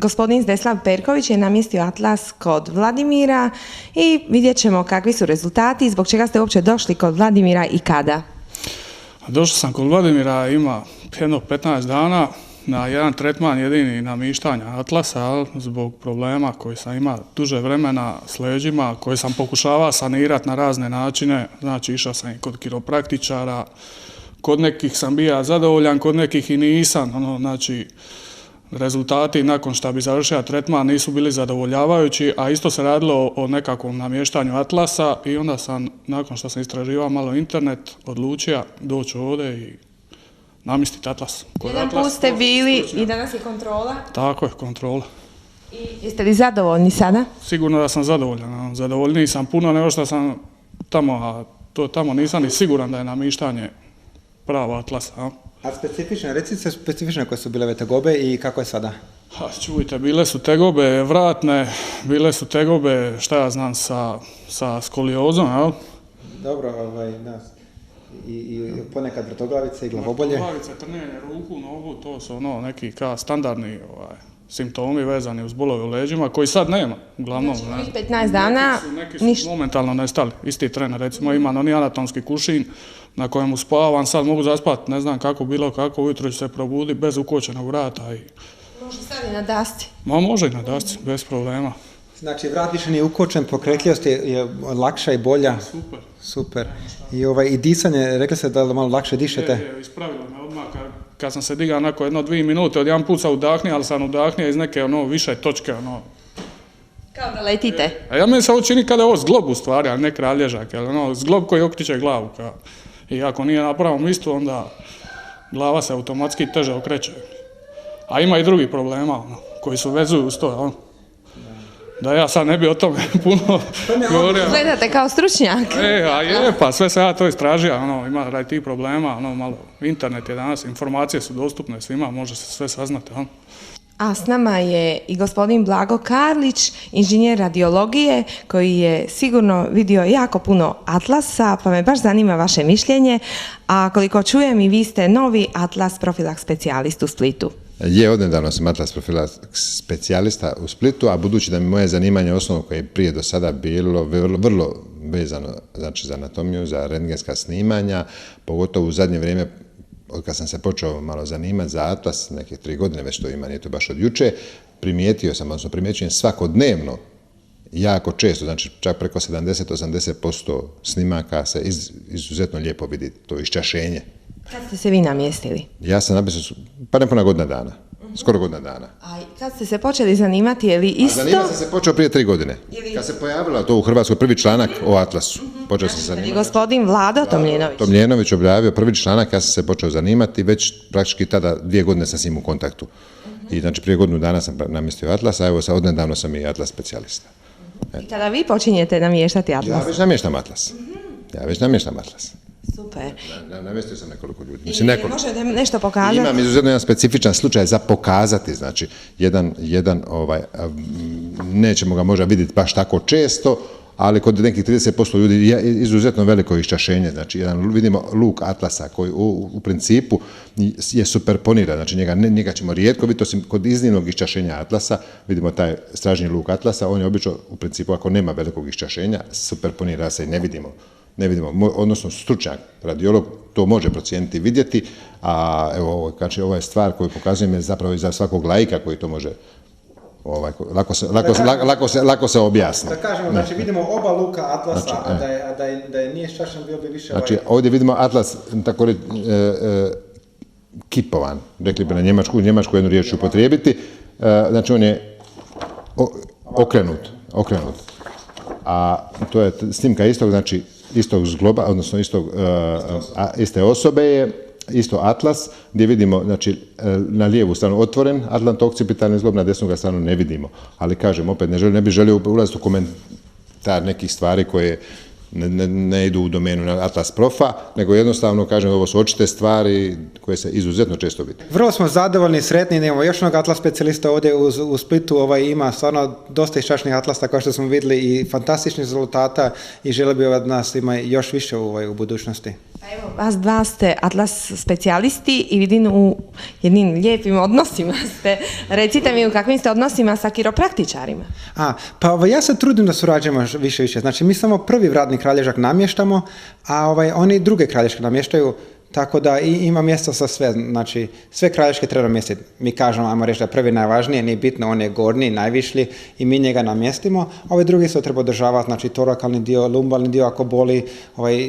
gospodin Zdeslav Perković je namjestio atlas kod Vladimira i vidjet ćemo kakvi su rezultati i zbog čega ste uopće došli kod Vladimira i kada. Došao sam kod Vladimira, ima jedno 15 dana na jedan tretman jedini namještanja atlasa zbog problema koji sam imao duže vremena s leđima, koje sam pokušavao sanirati na razne načine. Znači išao sam i kod kiropraktičara, kod nekih sam bio zadovoljan, kod nekih i nisam. Znači, rezultati nakon što bi završio tretman nisu bili zadovoljavajući, a isto se radilo o nekakvom namještanju atlasa i onda sam, nakon što sam istraživao malo internet, odlučio doći ovdje i namjestiti atlas. Jedan put ste bili i danas je kontrola? Tako je, kontrola. I jeste li zadovoljni sada? Sigurno da sam zadovoljan. Zadovoljniji sam puno nego što sam tamo, a to tamo nisam ni siguran da je namještanje pravo atlasa. A specifične, recite specifične koje su bile ove tegobe i kako je sada? Čujte, bile su tegobe vratne, bile su tegobe, šta ja znam, sa skoliozom, jel? Dobro, da. I ponekad vrtoglavice i glavobolje? Vrtoglavice, trnjenje ruku, nogu, to su neki standardni simptomi vezani uz bolove u leđima, koji sad nema, uglavnom. Znači, 15 dana... Neki su momentalno nestali, isti tren, recimo imam oni anatomski kušin na kojemu spavam, sad mogu zaspati, ne znam kako, bilo kako, ujutro ću se probudi bez ukočenog vrata. Može sad i na dasci? Može i na dasci, bez problema. Znači, vrat više nije ukočen, pokretljivost je lakša i bolja. Super. I disanje, rekli ste da malo lakše dišete? Je, ispravilo me odmah. Kad sam se digao nakon 1-2 minute, od jedan put sam udahnio, ali sam udahnio iz neke više točke. Kao da letite? A ja meni se ovo čini kada je ovo zglob u stvari, a ne kralježak. Zglob koji oktiče glavu. I ako nije na pravom mjestu, onda glava se automatski teže okreće. A ima i drugih problema koji se vezuju uz to. Da ja sad ne bi o tome puno govorio. Gledate kao stručnjak. Pa sve se ja to istražio, ima radi tih problema, malo internet je danas, informacije su dostupne svima, može se sve saznati. A s nama je i gospodin Blago Karlić, inženjer radiologije, koji je sigurno vidio jako puno atlasa, pa me baš zanima vaše mišljenje. A koliko čujem i vi ste novi atlas profilak specijalist u Splitu. Odnedavno sam atlas profila specijalista u Splitu, a budući da mi moje zanimanje osnovno koje je prije do sada bilo vrlo vezano znači, za anatomiju, za rentgenska snimanja, pogotovo u zadnje vrijeme od kad sam se počeo malo zanimati za atlas, neke 3 godine već to ima, nije to baš od juče, primjećujem svakodnevno, jako često, znači čak preko 70-80% snimaka se izuzetno lijepo vidi to iščašenje. Kad ste se vi namjestili? Ja sam namjestio, pa nepuna godina dana, skoro godina dana. A kad ste se počeli zanimati, je li isto? Zanimati sam se počeo prije 3 godine. Kad se pojavila to u Hrvatskoj prvi članak o atlasu, počeo sam se zanimati. I gospodin Vlado Tomljenović? Tomljenović objavio prvi članak, ja sam se počeo zanimati, već praktički tada 2 godine sam s njim u kontaktu. I znači prije godinu dana sam namjestio atlas, a evo sad odnedavno sam i atlas specijalista. I kada vi počinjete namještati atlas? Ja već namještam atlas. Super. Namjestio sam nekoliko ljudi. Možete nešto pokazati? Imam izuzetno jedan specifičan slučaj za pokazati, znači, nećemo ga možda vidjeti baš tako često, ali kod nekih 30% ljudi je izuzetno veliko iščašenje, znači vidimo luk atlasa koji u principu je superponiran, znači njega ćemo rijetko vidjeti, osim kod iznimnog iščašenja atlasa, vidimo taj stražnji luk atlasa, on je obično u principu ako nema velikog iščašenja, superponira se i ne vidimo, odnosno stručnjak, radiolog to može procijeniti i vidjeti, a evo ovo je stvar koju pokazujem je zapravo i za svakog laika koji to može lako se objasni. Da kažemo, znači vidimo oba luka atlasa, a da nije ščašen bio bi više... Znači ovdje vidimo atlas tako kipovan, rekli bi na njemačku jednu riječ upotrijebiti, znači on je okrenut. A to je snimka istog zgloba, odnosno iste osobe je isto atlas, gdje vidimo na lijevu stranu otvoren atlanto-okcipitalni zglob, na desnu ga stranu ne vidimo. Ali kažem, opet ne bih želio ulaziti u komentar nekih stvari koje ne idu u domenu atlas profa, nego jednostavno kažem, ovo su očite stvari koje se izuzetno često vidi. Vrlo smo zadovoljni i sretni, imamo još jednog atlas specijalista ovdje u Splitu, ima stvarno dosta iščašnih atlasa kao što smo vidjeli i fantastičnih rezultata i želio bih od nas ima još više u budućnosti. Evo, vas dva ste atlas specijalisti i vidim u jednim lijepim odnosima ste. Recite mi u kakvim ste odnosima sa kiropraktičarima? Pa ja se trudim da surađujemo više. Znači, mi samo prvi vratni kralježak namještamo, a oni druge kralješke namještaju, tako da ima mjesta za sve. Znači, sve kralješke treba namjestiti. Mi kažemo, ajmo reći da je prvi najvažniji, nije bitno, on je gornji, najvišlji i mi njega namjestimo. Ovi drugi se treba održavati, znači torakalni dio, lumbalni dio ako boli.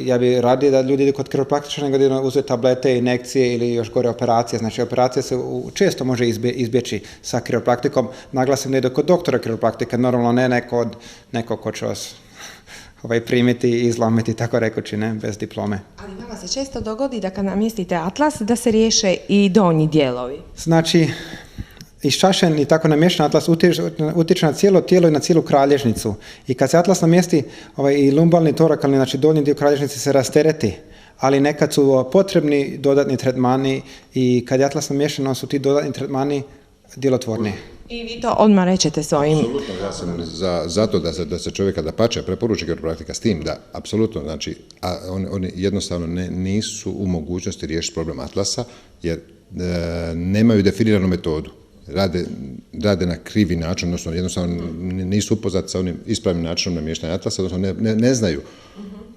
Ja bi radije da ljudi idu kod kiropraktičara nego da uzeti tablete, injekcije ili još gore operacije. Znači, operacije se često može izbjeći sa kiropraktikom. Naglasim da ide kod doktora kiropraktika, normalno ne kod nekog ko će vas primiti i izlomiti, tako rekući, ne, bez diplome. Ali vama se često dogodi da kad namjestite atlas, da se riješe i donji dijelovi. Znači, iščašen i tako namješten atlas utječe na cijelo tijelo i na cijelu kralježnicu. I kad se atlas namjesti, i lumbalni, torakalni, znači donji dio kralježnice se rastereti, ali nekad su potrebni dodatni tretmani i kad je atlas namješten, onda su ti dodatni tretmani djelotvorni. I vi to odmah rećete svojim... Apsolutno, ja sam za to da se čovjeka dapače preporuči kiropraktika s tim da, apsolutno, znači, oni jednostavno nisu u mogućnosti riješiti problem atlasa, jer nemaju definiranu metodu. Rade na krivi način, odnosno jednostavno nisu upoznati sa onim ispravnim načinom namještanja atlasa, odnosno ne znaju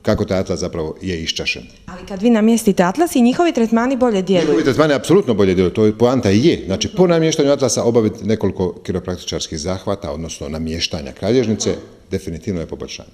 kako taj atlas zapravo je iščašen. Ali kad vi namjestite atlas i njihovi tretmani bolje djeluju. Njihovi tretmani apsolutno bolje djeluju, to je poanta i je. Znači, po namještanju atlasa obaviti nekoliko kiropraktičarskih zahvata, odnosno namještanja kralježnice, definitivno je poboljšanje.